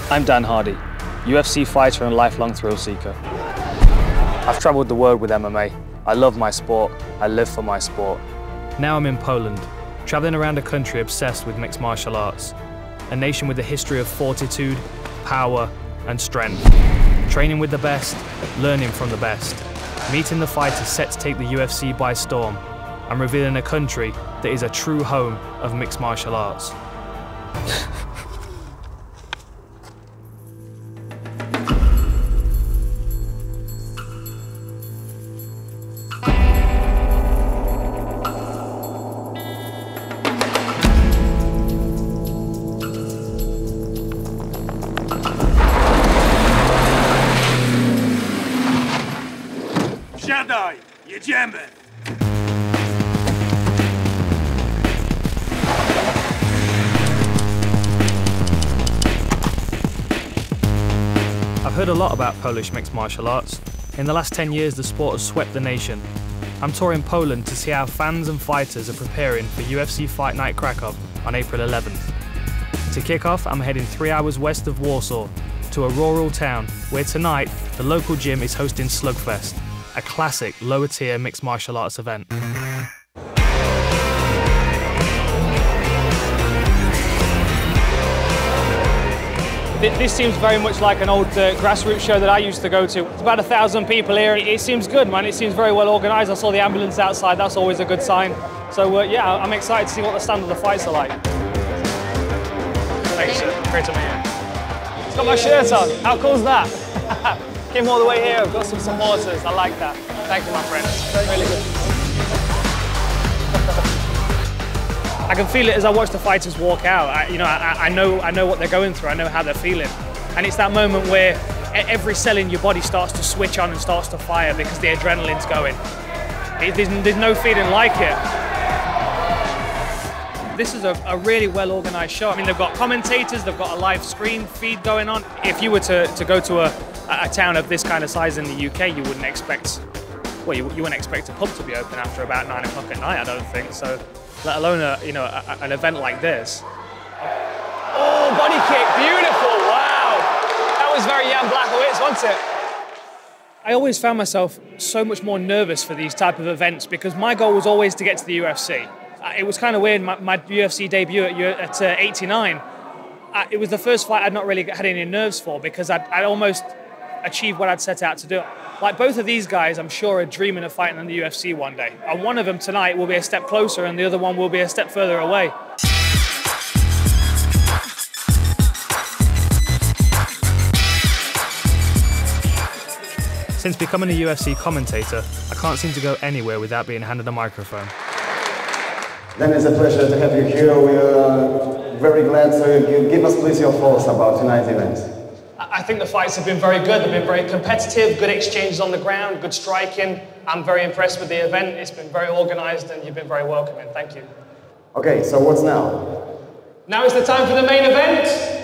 I'm Dan Hardy, UFC fighter and lifelong thrill seeker. I've travelled the world with MMA. I love my sport, I live for my sport. Now I'm in Poland, travelling around a country obsessed with mixed martial arts. A nation with a history of fortitude, power and strength. Training with the best, learning from the best. Meeting the fighters set to take the UFC by storm. And revealing a country that is a true home of mixed martial arts. Siadaj, jedziemy! I've heard a lot about Polish mixed martial arts. In the last 10 years, the sport has swept the nation. I'm touring Poland to see how fans and fighters are preparing for UFC Fight Night Krakow on April 11th. To kick off, I'm heading 3 hours west of Warsaw to a rural town where tonight the local gym is hosting Slugfest, a classic lower tier mixed martial arts event. This seems very much like an old grassroots show that I used to go to. It's about 1,000 people here. It seems good, man. It seems very well organised. I saw the ambulance outside. That's always a good sign. So yeah, I'm excited to see what the stand of the fights are like. Thanks, sir. Great to meet you. It's got my shirt on. How cool is that? Came all the way here. I've got some supporters. I like that. Thank you, my friend. Really good. I can feel it as I watch the fighters walk out. I know what they're going through. I know how they're feeling, and it's that moment where every cell in your body starts to switch on and starts to fire because the adrenaline's going. There's no feeling like it. This is a really well organised show. I mean, they've got commentators, they've got a live screen feed going on. If you were to go to a town of this kind of size in the UK, you wouldn't expect, well, you wouldn't expect a pub to be open after about 9 o'clock at night, I don't think. So, let alone an event like this. Oh, body kick, beautiful, wow. That was very Jan Blachowicz, wasn't it? I always found myself so much more nervous for these type of events because my goal was always to get to the UFC. It was kind of weird, my UFC debut at 89, it was the first fight I'd not really had any nerves for because I'd almost achieved what I'd set out to do. Like both of these guys, I'm sure, are dreaming of fighting in the UFC one day. And one of them tonight will be a step closer and the other one will be a step further away. Since becoming a UFC commentator, I can't seem to go anywhere without being handed a microphone. Then it's a pleasure to have you here. We are very glad. So give us please your thoughts about tonight's event. I think the fights have been very good. They've been very competitive, good exchanges on the ground, good striking. I'm very impressed with the event. It's been very organised and you've been very welcoming. Thank you. Okay, so what's now? Now is the time for the main event.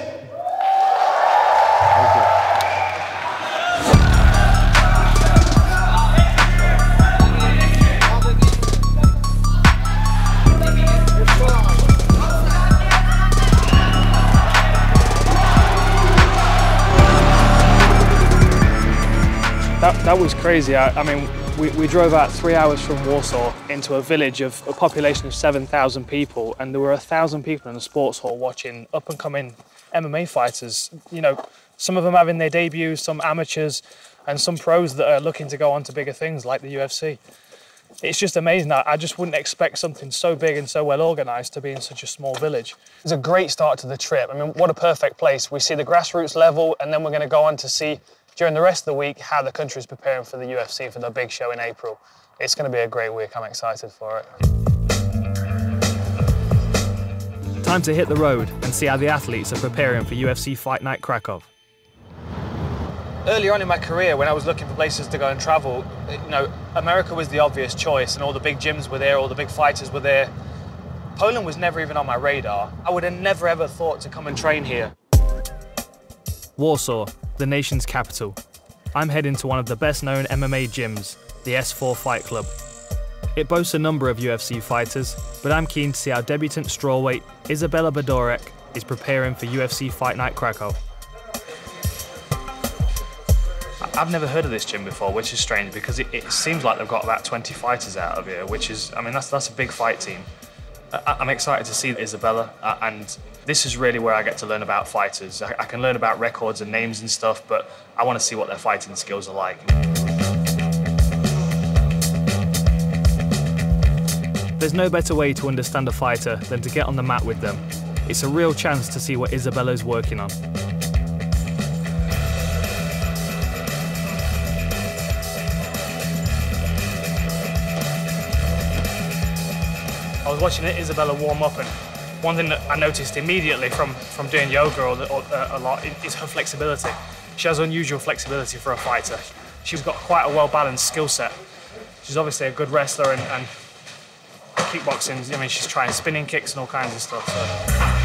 That was crazy. I mean, we drove out 3 hours from Warsaw into a village of a population of 7,000 people, and there were 1,000 people in the sports hall watching up-and-coming MMA fighters. You know, some of them having their debuts, some amateurs, and some pros that are looking to go on to bigger things like the UFC. It's just amazing. I just wouldn't expect something so big and so well organised to be in such a small village. It's a great start to the trip. I mean, what a perfect place. We see the grassroots level, and then we're going to go on to see during the rest of the week how the country is preparing for the UFC for the big show in April. It's going to be a great week. I'm excited for it. Time to hit the road and see how the athletes are preparing for UFC Fight Night Krakow. Early on in my career, when I was looking for places to go and travel, America was the obvious choice and all the big gyms were there, all the big fighters were there. Poland was never even on my radar. I would have never ever thought to come and train here. Warsaw, the nation's capital. I'm heading to one of the best-known MMA gyms, the S4 Fight Club. It boasts a number of UFC fighters, but I'm keen to see how debutant strawweight Izabela Badorek is preparing for UFC Fight Night Krakow. I've never heard of this gym before, which is strange because it seems like they've got about 20 fighters out of here, which is, I mean, that's a big fight team. I'm excited to see Isabella, and this is really where I get to learn about fighters. I can learn about records and names and stuff, but I want to see what their fighting skills are like. There's no better way to understand a fighter than to get on the mat with them. It's a real chance to see what Isabella's working on. I was watching Isabella warm up, and one thing that I noticed immediately from doing yoga a lot is her flexibility. She has unusual flexibility for a fighter. She's got quite a well-balanced skill set. She's obviously a good wrestler and kickboxing. I mean, she's trying spinning kicks and all kinds of stuff. So.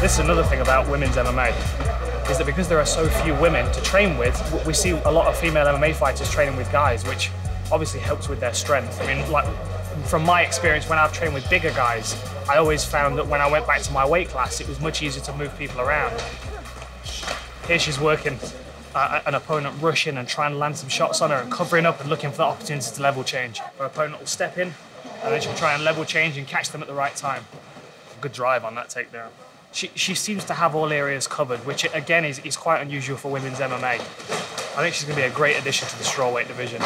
This is another thing about women's MMA, is that because there are so few women to train with, we see a lot of female MMA fighters training with guys, which obviously helps with their strength. I mean, like, from my experience, when I've trained with bigger guys, I always found that when I went back to my weight class, it was much easier to move people around. Here she's working an opponent rushing and trying to land some shots on her and covering up and looking for the opportunity to level change. Her opponent will step in, and then she'll try and level change and catch them at the right time. Good drive on that takedown. She seems to have all areas covered, which again is quite unusual for women's MMA. I think she's going to be a great addition to the strawweight division.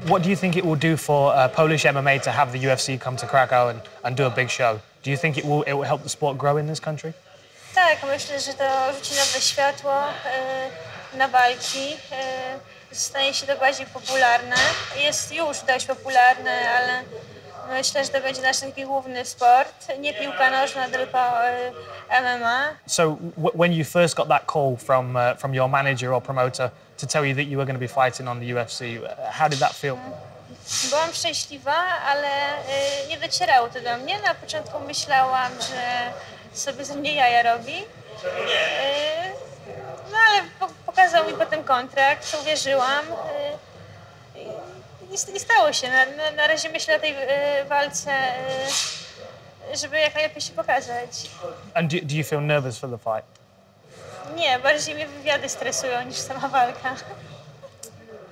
What do you think it will do for Polish MMA to have the UFC come to Krakow and do a big show? Do you think it will help the sport grow in this country? Tak, myślę, że to rzuci nowe światło na walki. Stanie się to bardziej popularne. Jest już dość popularne, ale myślę, że to będzie nasz taki główny sport. Nie piłka nożna, tylko MMA. So when you first got that call from your manager or promoter to tell you that you were going to be fighting on the UFC, how did that feel? Byłam szczęśliwa, ale nie docierało to do mnie. Na początku myślałam, że sobie ze mnie jaja robi. No ale pokazał mi potem kontrakt, uwierzyłam. I stało się. Na razie myślę o tej walce, żeby jak najlepiej się pokazać. And do you feel nervous for the fight? Nie, bardziej mnie wywiady stresują niż sama walka.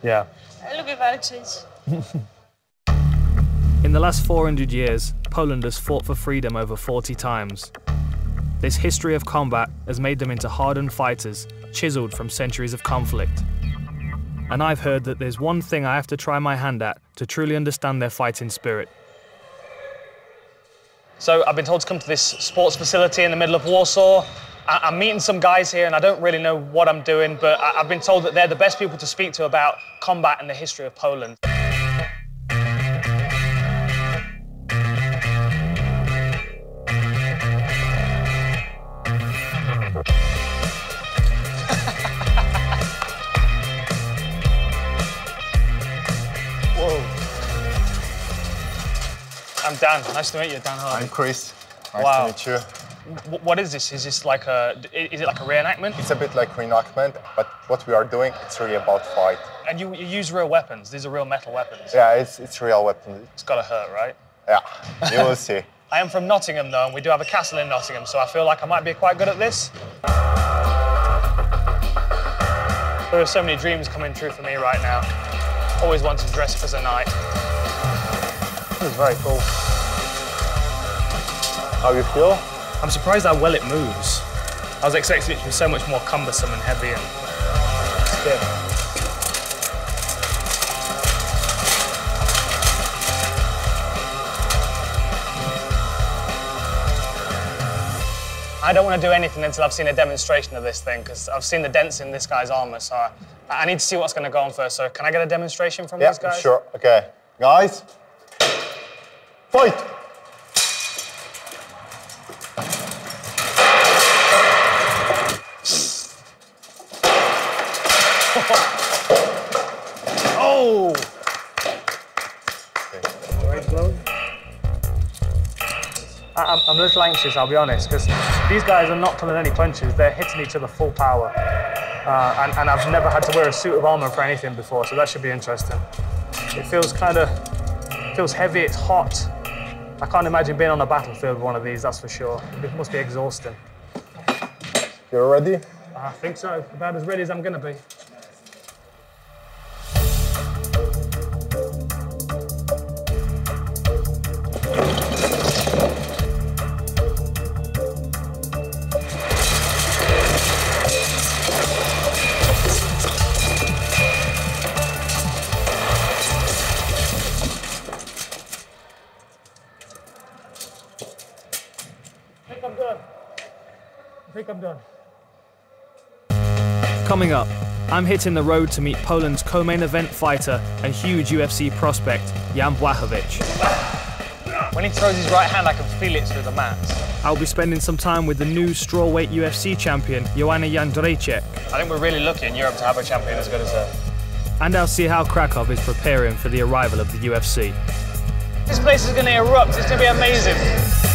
Yeah. Lubię walczyć. In the last 400 years, Poland has fought for freedom over 40 times. This history of combat has made them into hardened fighters, chiseled from centuries of conflict. And I've heard that there's one thing I have to try my hand at to truly understand their fighting spirit. So I've been told to come to this sports facility in the middle of Warsaw. I'm meeting some guys here and I don't really know what I'm doing, but I've been told that they're the best people to speak to about combat and the history of Poland. Whoa. I'm Dan. Nice to meet you, Dan. I'm Chris. Nice Wow. to meet you. What is this? Is this like is it like a reenactment? It's a bit like reenactment, but what we are doing, it's really about fight. And you use real weapons. These are real metal weapons. Yeah, it's real weapon. It's gotta hurt, right? Yeah, you will see. I am from Nottingham though, and we do have a castle in Nottingham, so I feel like I might be quite good at this. There are so many dreams coming true for me right now. Always wanted to dress up as a knight. This is very cool. How you feel? I'm surprised how well it moves. I was expecting it to be so much more cumbersome and heavy and stiff. I don't want to do anything until I've seen a demonstration of this thing, because I've seen the dents in this guy's armor, so I need to see what's going to go on first. So can I get a demonstration from these guys? Yeah, sure. Okay. Guys, fight! Oh! I'm a little anxious, I'll be honest, because these guys are not pulling any punches. They're hitting each other full power. and I've never had to wear a suit of armour for anything before, so that should be interesting. It feels heavy, it's hot. I can't imagine being on a battlefield with one of these, that's for sure. It must be exhausting. You're ready? I think so, about as ready as I'm gonna be. I think I'm done. Coming up, I'm hitting the road to meet Poland's co-main event fighter and huge UFC prospect, Jan Błachowicz. When he throws his right hand, I can feel it through the mats. I'll be spending some time with the new strawweight UFC champion, Joanna Jędrzejczyk. I think we're really lucky in Europe to have a champion as good as her. And I'll see how Krakow is preparing for the arrival of the UFC. This place is going to erupt, it's going to be amazing.